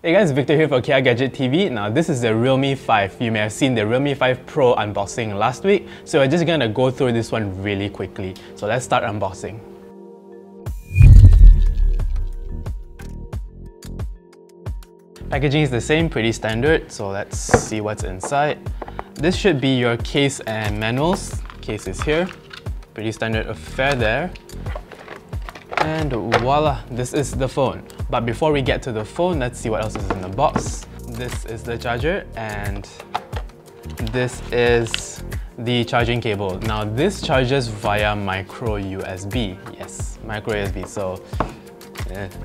Hey guys, Victor here for KLGadgetTV. Now this is the Realme 5. You may have seen the Realme 5 Pro unboxing last week, so we're just gonna go through this one really quickly. So let's start unboxing. Packaging is the same, pretty standard, so let's see what's inside. This should be your case and manuals. Case is here. Pretty standard affair there. And voila, this is the phone. But before we get to the phone, let's see what else is in the box. This is the charger and this is the charging cable. Now this charges via micro USB. Yes, micro USB. So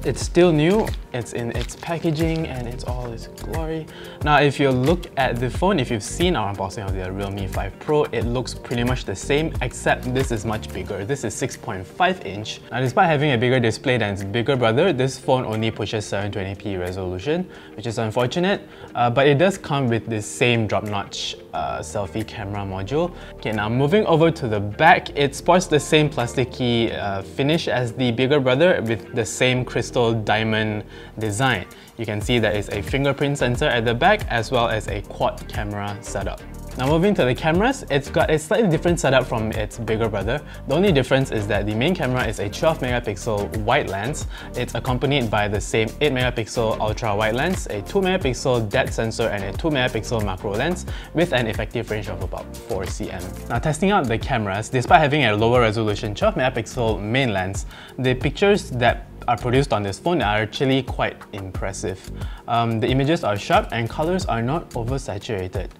it's still new, it's in its packaging and it's all its glory. Now if you look at the phone, if you've seen our unboxing of the Realme 5 Pro, it looks pretty much the same, except this is much bigger. This is 6.5 inch. Now despite having a bigger display than its bigger brother, this phone only pushes 720p resolution, which is unfortunate, but it does come with the same drop-notch selfie camera module. Okay, now moving over to the back, it sports the same plasticky finish as the bigger brother with the same crystal diamond design. You can see there is a fingerprint sensor at the back as well as a quad camera setup. Now moving to the cameras, it's got a slightly different setup from its bigger brother. The only difference is that the main camera is a 12 megapixel wide lens. It's accompanied by the same 8 megapixel ultra wide lens, a 2 megapixel depth sensor and a 2 megapixel macro lens with an effective range of about 4 cm. Now testing out the cameras, despite having a lower resolution 12 megapixel main lens, the pictures that are produced on this phone are actually quite impressive. The images are sharp and colors are not oversaturated.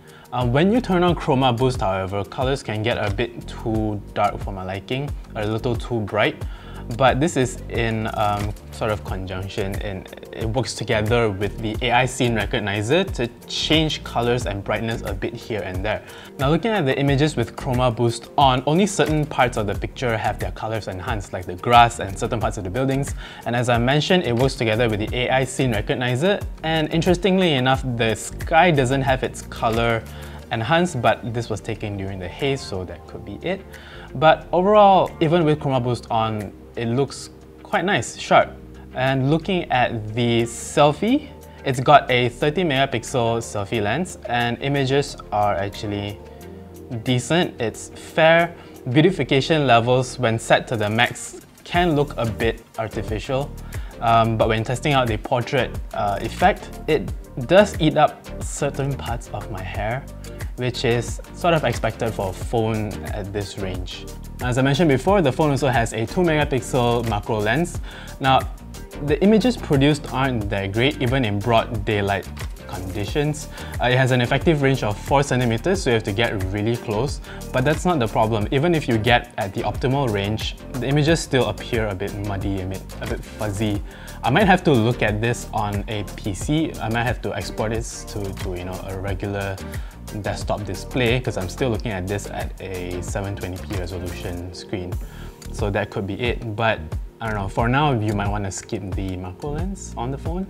When you turn on chroma boost, however, colors can get a bit too dark for my liking, a little too bright. But this is in sort of conjunction, and it works together with the AI scene recognizer to change colors and brightness a bit here and there. Now looking at the images with chroma boost on, only certain parts of the picture have their colors enhanced, like the grass and certain parts of the buildings. And as I mentioned, it works together with the AI scene recognizer. And interestingly enough, the sky doesn't have its color enhanced, but this was taken during the haze, so that could be it. But overall, even with chroma boost on, it looks quite nice, sharp. And looking at the selfie, it's got a 30 megapixel selfie lens and images are actually decent. It's fair. Beautification levels when set to the max can look a bit artificial, but when testing out the portrait effect, it does eat up certain parts of my hair, which is sort of expected for a phone at this range. As I mentioned before, the phone also has a 2 megapixel macro lens. Now, the images produced aren't that great, even in broad daylight conditions. It has an effective range of 4 centimeters, so you have to get really close. But that's not the problem. Even if you get at the optimal range, the images still appear a bit muddy, a bit fuzzy. I might have to look at this on a PC. I might have to export this to a regular desktop display, because I'm still looking at this at a 720p resolution screen. So that could be it, but I don't know, for now you might want to skip the macro lens on the phone.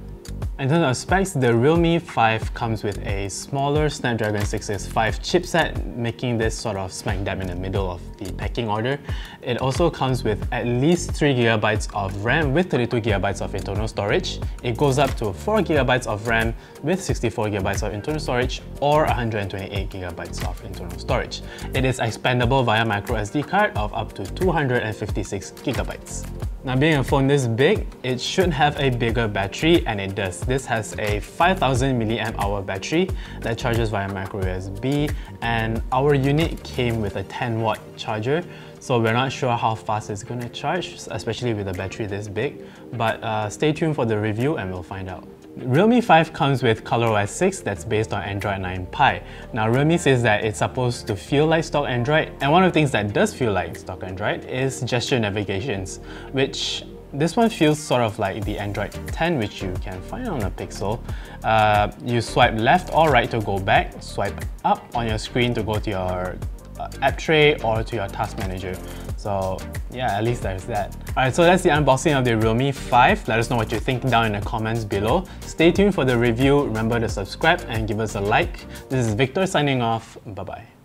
In terms of specs, the Realme 5 comes with a smaller Snapdragon 665 chipset, making this sort of smack dab in the middle of the pecking order. It also comes with at least 3GB of RAM with 32GB of internal storage. It goes up to 4GB of RAM with 64GB of internal storage or 128GB of internal storage. It is expandable via micro SD card of up to 256GB. Now being a phone this big, it should have a bigger battery, and it does. This has a 5000 mAh battery that charges via micro USB, and our unit came with a 10-watt charger, so we're not sure how fast it's going to charge, especially with a battery this big, but stay tuned for the review and we'll find out. Realme 5 comes with ColorOS 6 that's based on Android 9 Pie. Now Realme says that it's supposed to feel like stock Android, and one of the things that does feel like stock Android is gesture navigations, which this one feels sort of like the Android 10, which you can find on a Pixel. You swipe left or right to go back, swipe up on your screen to go to your app tray or to your task manager. So yeah, at least there's that. Alright, so that's the unboxing of the Realme 5. Let us know what you think down in the comments below. Stay tuned for the review. Remember to subscribe and give us a like. This is Victor signing off. Bye bye.